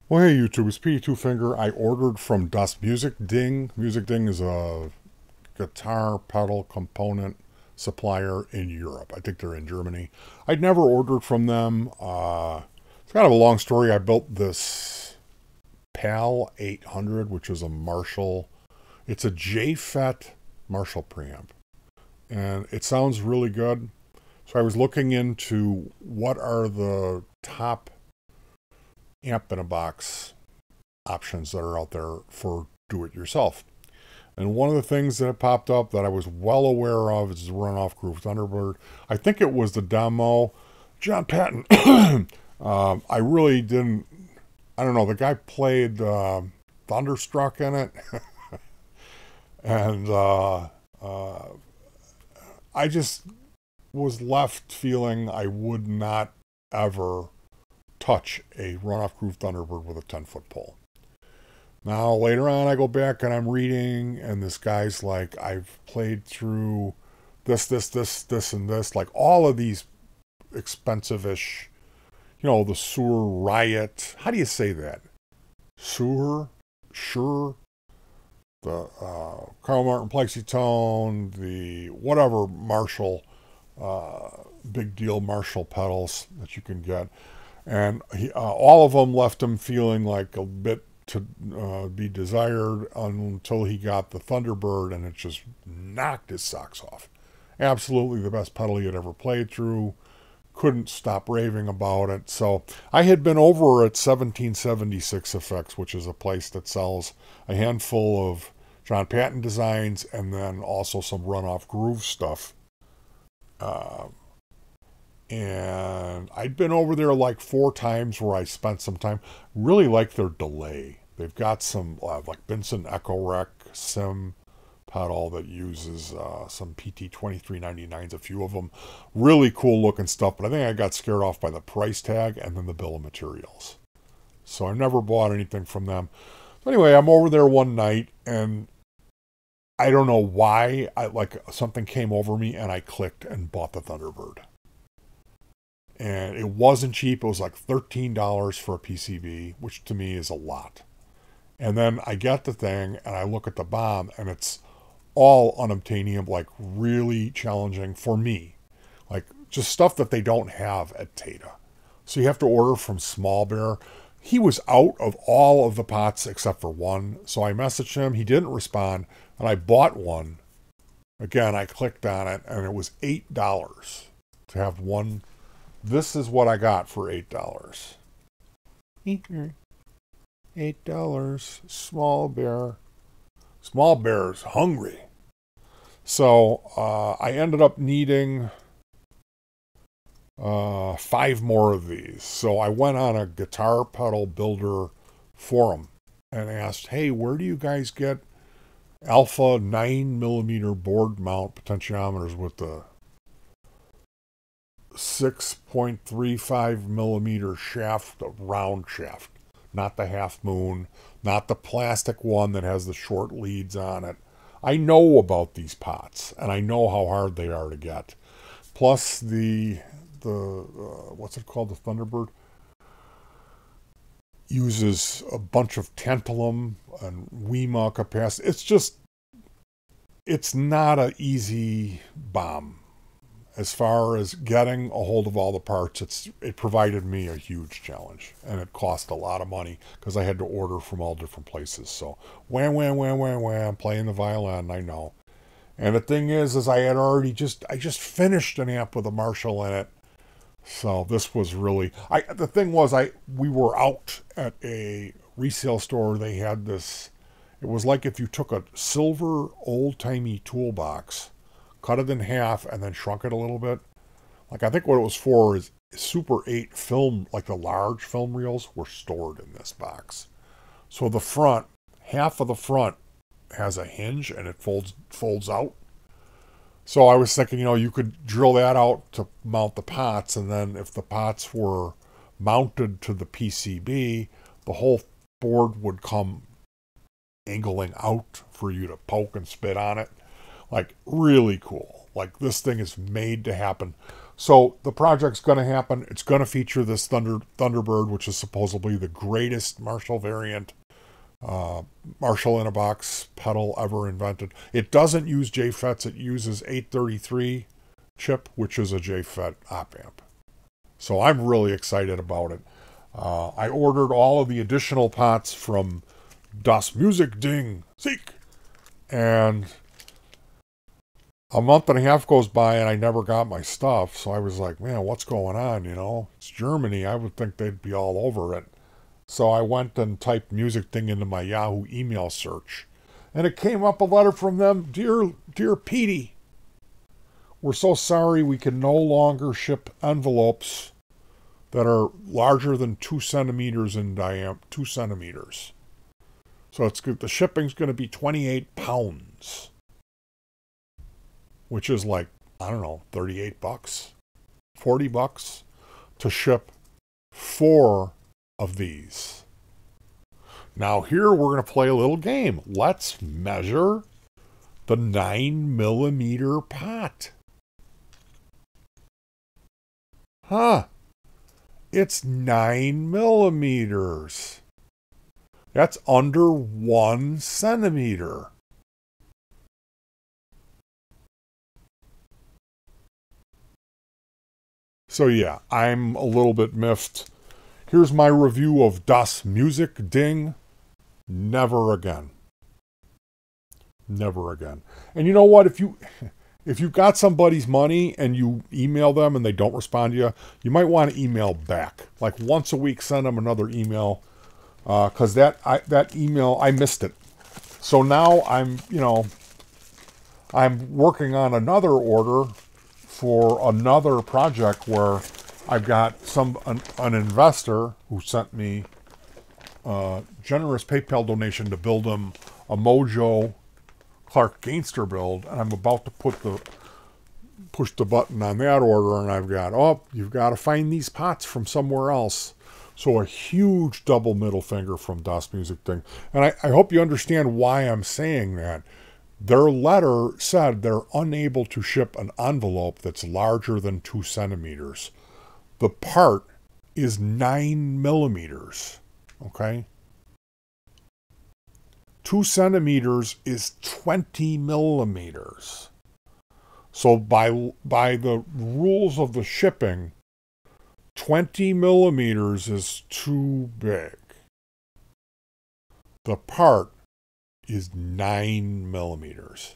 Well, hey YouTube, it's Petey Two Finger. I ordered from Dust Musikding. Musikding is a guitar pedal component supplier in Europe. I think they're in Germany. I'd never ordered from them. It's kind of a long story. I built this PAL 800, which is a Marshall. It's a JFET Marshall preamp, and it sounds really good. So I was looking into what are the top amp in a box options that are out there for do-it-yourself. And one of the things that popped up that I was well aware of is the runoff groove Thunderbird. I think it was the demo. John Patton. I really didn't. I don't know. The guy played Thunderstruck in it, and I just was left feeling I would not ever touch a runoff groove Thunderbird with a 10-foot pole. Now, later on, I go back and I'm reading, and this guy's like, I've played through this, and this, like all of these expensive-ish, the Sur Riot. How do you say that? Sure, the Carl Martin Plexitone, the whatever Marshall, big deal Marshall pedals that you can get. And all of them left him feeling like a bit to be desired until he got the Thunderbird, and it just knocked his socks off. Absolutely the best pedal he had ever played through. Couldn't stop raving about it. So I had been over at 1776 Effects, which is a place that sells a handful of John Patton designs and then also some runoff groove stuff. And I'd been over there like 4 times where I spent some time. Really like their delay. They've got some like Benson Echo Rec Sim pedal that uses some PT2399s, a few of them. Really cool looking stuff, but I think I got scared off by the price tag and then the bill of materials. So I never bought anything from them. So anyway, I'm over there one night and I don't know why, something came over me and I clicked and bought the Thunderbird. And it wasn't cheap. It was like $13 for a PCB, which to me is a lot. And then I get the thing and I look at the BOM and it's all unobtainium, like really challenging for me. Like just stuff that they don't have at Tata. So you have to order from Small Bear. He was out of all of the pots except for one. So I messaged him. He didn't respond. And I bought one. Again, I clicked on it and it was $8 to have one. This is what I got for $8. $8. Small Bear. Small Bear's hungry. So I ended up needing 5 more of these. So I went on a guitar pedal builder forum and asked, hey, where do you guys get alpha 9mm board mount potentiometers with the 6.35 millimeter shaft, a round shaft, not the half moon, not the plastic one that has the short leads on it. I know about these pots and I know how hard they are to get. Plus the what's it called, the Thunderbird uses a bunch of tantalum and WEMA capacity. It's not an easy bomb. As far as getting a hold of all the parts, it provided me a huge challenge, and it cost a lot of money because I had to order from all different places. So wham, playing the violin, I know. And the thing is I had already I just finished an amp with a Marshall in it. So this was really, the thing was we were out at a resale store. They had this, it was like if you took a silver old-timey toolbox, cut it in half, and then shrunk it a little bit. Like I think what it was for is Super 8 film, like the large film reels were stored in this box. So the front, half of the front has a hinge and it folds out. So I was thinking, you could drill that out to mount the pots, and then if the pots were mounted to the PCB, the whole board would come angling out for you to poke and spit on it. Like really cool. Like this thing is made to happen. So the project's going to happen. It's going to feature this Thunderbird, which is supposedly the greatest Marshall variant, Marshall in a box pedal ever invented. It doesn't use JFETs. It uses 833 chip, which is a JFET op amp. So I'm really excited about it. I ordered all of the additional pots from Das Musikding, Seek, and a month and a half goes by and I never got my stuff. So I was like, man, what's going on? You know, it's Germany. I would think they'd be all over it. So I went and typed musikding into my Yahoo email search. And it came up a letter from them. Dear Petey, we're so sorry we can no longer ship envelopes that are larger than 2 centimeters in diameter. 2 centimeters. So the shipping's going to be 28 pounds. Which is like, I don't know, 38 bucks, 40 bucks to ship 4 of these. Now here we're going to play a little game. Let's measure the 9mm pot. Huh. It's 9mm. That's under 1 centimeter. So yeah, I'm a little bit miffed. Here's my review of Das Musikding. Never again. Never again. And you know what? If you've got somebody's money and you email them and they don't respond to you, you might want to email back. Like once a week, send them another email. Because that email, I missed it. So now I'm working on another order for another project where I've got an investor who sent me a generous PayPal donation to build him a Mojo Clark Gainster build, and I'm about to push the button on that order, and I've got, you've got to find these pots from somewhere else. So a huge double middle finger from Das Musikding. And I hope you understand why I'm saying that. Their letter said they're unable to ship an envelope that's larger than 2 centimeters. The part is 9mm. Okay? 2 centimeters is 20 millimeters. So by the rules of the shipping, 20 millimeters is too big. The part is 9mm.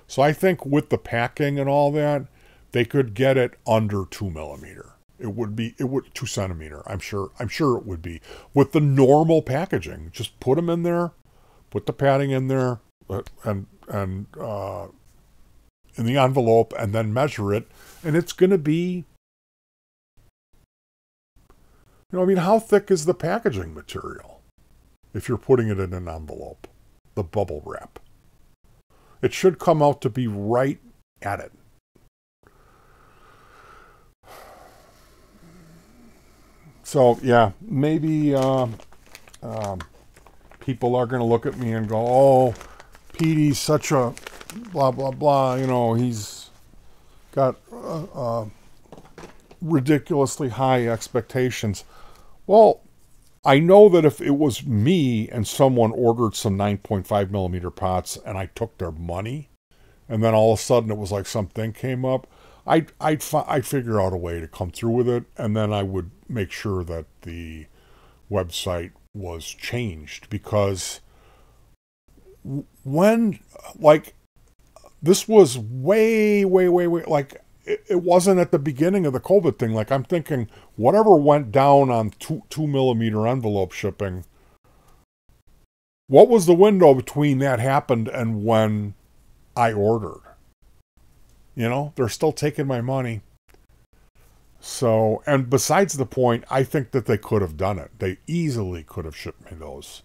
So I think with the packing and all that, they could get it under 2mm. It would 2 centimeter. I'm sure it would be with the normal packaging. Just put them in there, put the padding in there, and in the envelope, and then measure it, and it's going to be. How thick is the packaging material if you're putting it in an envelope? The bubble wrap. It should come out to be right at it. So, yeah, maybe people are going to look at me and go, oh, Petey's such a blah, blah, blah. He's got ridiculously high expectations. Well, I know that if it was me and someone ordered some 9.5 millimeter pots and I took their money, and then all of a sudden it was like something came up, I'd figure out a way to come through with it, and then I would make sure that the website was changed, because when, this was way, it wasn't at the beginning of the COVID thing. I'm thinking, whatever went down on 2 millimeter envelope shipping, what was the window between that happened and when I ordered? They're still taking my money. So, and besides the point, I think that they could have done it. They easily could have shipped me those.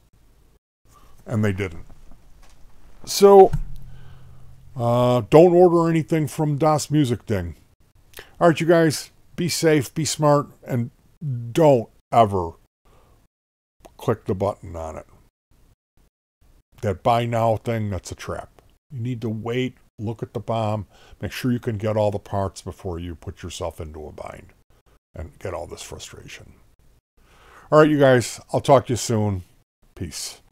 And they didn't. So, don't order anything from Das Musikding. All right, you guys, be safe, be smart, and don't ever click the button on it. That buy now thing, that's a trap. You need to wait look at the BOM, make sure you can get all the parts before you put yourself into a bind and get all this frustration. All right, you guys, I'll talk to you soon. Peace.